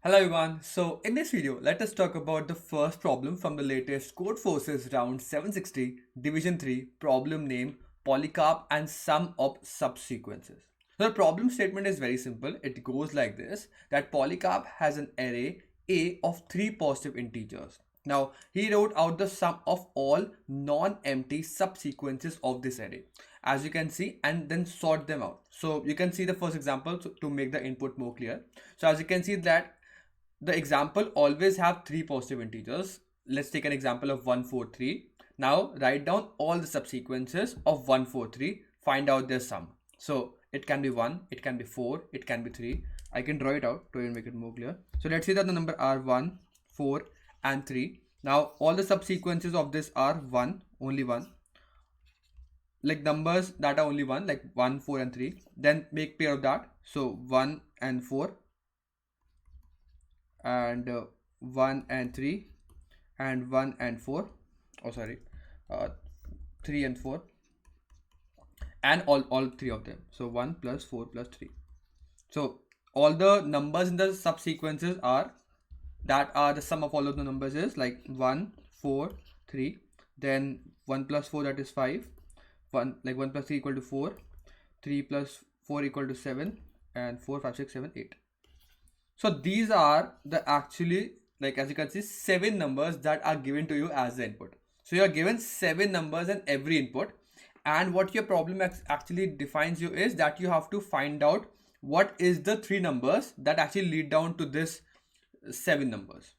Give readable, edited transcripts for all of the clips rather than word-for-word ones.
Hello everyone. So in this video, let us talk about the first problem from the latest Codeforces round 760, division 3, problem name Polycarp and sum of subsequences. So the problem statement is very simple. It goes like this, that Polycarp has an array A of 3 positive integers. Now he wrote out the sum of all non-empty subsequences of this array, as you can see, and then sort them out. So you can see the first example to make the input more clear. So as you can see that the example always have three positive integers. Let's take an example of 143. Now write down all the subsequences of 143, find out their sum. So it can be 1, it can be 4, it can be 3. I can draw it out to make it more clear. So let's say that the number are 1, 4 and 3. Now all the subsequences of this are 1, only 1. Like numbers that are only 1, like 1, 4 and 3. Then make pair of that. So 1 and 4 and 1 and 3 and 1 and 4, oh sorry, 3 and 4, and all three of them. So 1 plus 4 plus 3. So all the numbers in the subsequences are the sum of all of the numbers is like 1, 4, 3. Then 1 plus 4, that is 5. 1 plus 3 equal to 4. 3 plus 4 equal to 7, and 4, 5, 6, 7, 8. So these are the actually, like as you can see, 7 numbers that are given to you as the input. So you are given 7 numbers in every input, and what your problem actually defines you is that you have to find out what is the 3 numbers that actually lead down to this 7 numbers.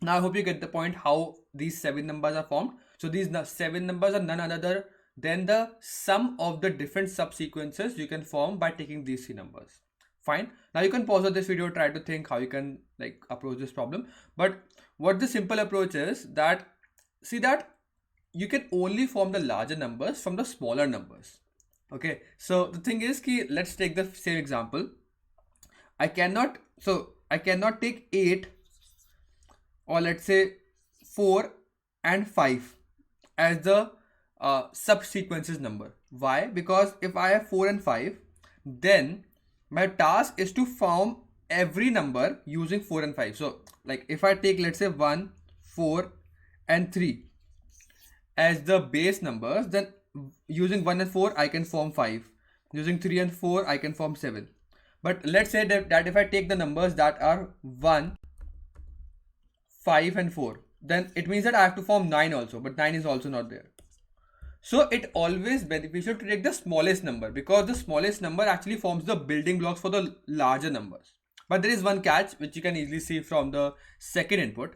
Now I hope you get the point how these 7 numbers are formed. So these 7 numbers are none other than the sum of the different subsequences you can form by taking these 3 numbers. Fine. Now you can pause this video, try to think how you can approach this problem. But what the simple approach is that, see that you can only form the larger numbers from the smaller numbers. Okay. So the thing is ki, let's take the same example. I cannot take 8 or let's say 4 and 5 as the subsequences number. Why? Because if I have 4 and 5, then my task is to form every number using 4 and 5. So like if I take, let's say 1, 4 and 3 as the base numbers, then using 1 and 4 I can form 5. Using 3 and 4 I can form 7. But let's say that if I take the numbers that are 1, 5 and 4, then it means that I have to form 9 also, but 9 is also not there. So it always beneficial to take the smallest number, because the smallest number actually forms the building blocks for the larger numbers. But there is one catch which you can easily see from the second input.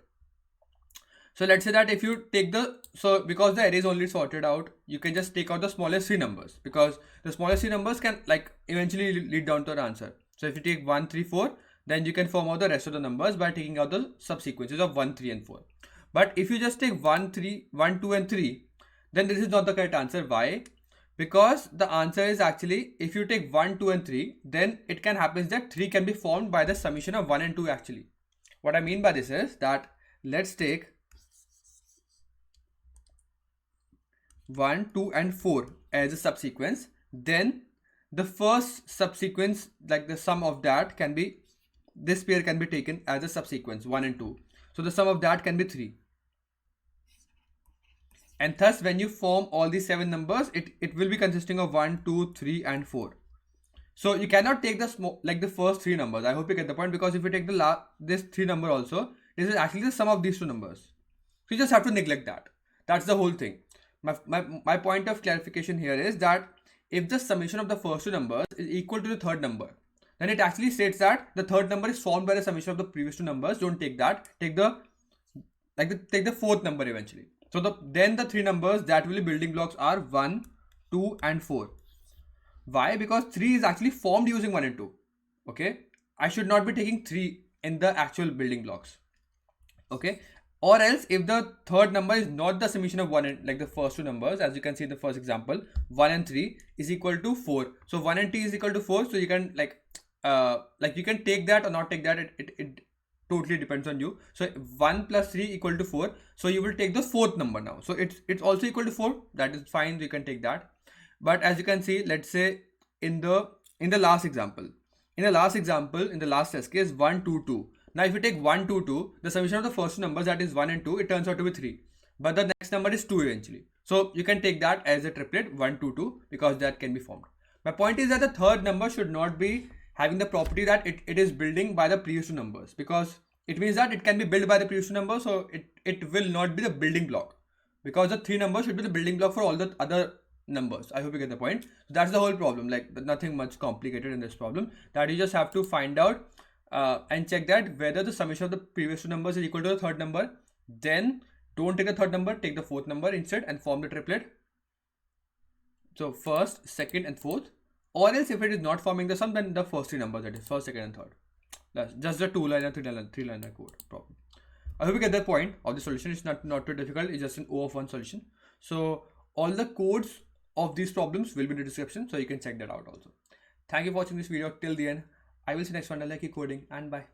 So let's say that if you take because the array is only sorted out, you can just take out the smallest 3 numbers, because the smallest 3 numbers can eventually lead down to an answer. So if you take 1, 3, 4, then you can form out the rest of the numbers by taking out the subsequences of 1, 3 and 4. But if you just take 1, 2 and 3, then this is not the correct answer. Why? Because the answer is actually, if you take 1, 2 and 3, then it can happen that 3 can be formed by the summation of 1 and 2 actually. What I mean by this is that let's take 1, 2 and 4 as a subsequence. Then the first subsequence, like the sum of that can be, this pair can be taken as a subsequence 1 and 2. So the sum of that can be 3. And thus when you form all these 7 numbers, it will be consisting of 1, 2, 3 and 4. So you cannot take the first 3 numbers. I hope you get the point, because if you take this 3 number also, this is actually the sum of these 2 numbers. So you just have to neglect that. That's the whole thing. My point of clarification here is that if the summation of the first 2 numbers is equal to the third number, then it actually states that the third number is formed by the summation of the previous 2 numbers. Don't take that. Take the fourth number eventually. So then the 3 numbers that will be building blocks are 1, 2 and 4. Why? Because 3 is actually formed using 1 and 2. Okay. I should not be taking 3 in the actual building blocks. Okay. Or else if the third number is not the summation of 1 and the first 2 numbers, as you can see in the first example, 1 and 3 is equal to 4. So 1 and 3 is equal to 4. So you can you can take that or not take that. It totally depends on you. So 1 plus 3 equal to 4. So you will take the fourth number now. So it's also equal to 4. That is fine. You can take that. But as you can see, let's say in the last example, in the last test case 1, 2, 2. Now if you take 1, 2, 2, the summation of the first two numbers, that is 1 and 2, it turns out to be 3. But the next number is 2 eventually. So you can take that as a triplet 1, 2, 2 because that can be formed. My point is that the third number should not be having the property that it is building by the previous two numbers, because it means that it can be built by the previous two numbers, so it will not be the building block, because the 3 numbers should be the building block for all the other numbers. I hope you get the point. So that's the whole problem. Like, nothing much complicated in this problem, that you just have to find out and check that whether the summation of the previous two numbers is equal to the third number. Then don't take the third number, take the fourth number instead and form the triplet. So first, second and fourth, or else if it is not forming the sum, then the first 3 numbers, that is first, second and third. That's just the 2-line and 3-line code problem. I hope you get the point of the solution. It's not too difficult. It's just an O of 1 solution. So all the codes of these problems will be in the description, so you can check that out also. Thank you for watching this video till the end. I will see you next one. I like you coding, and bye.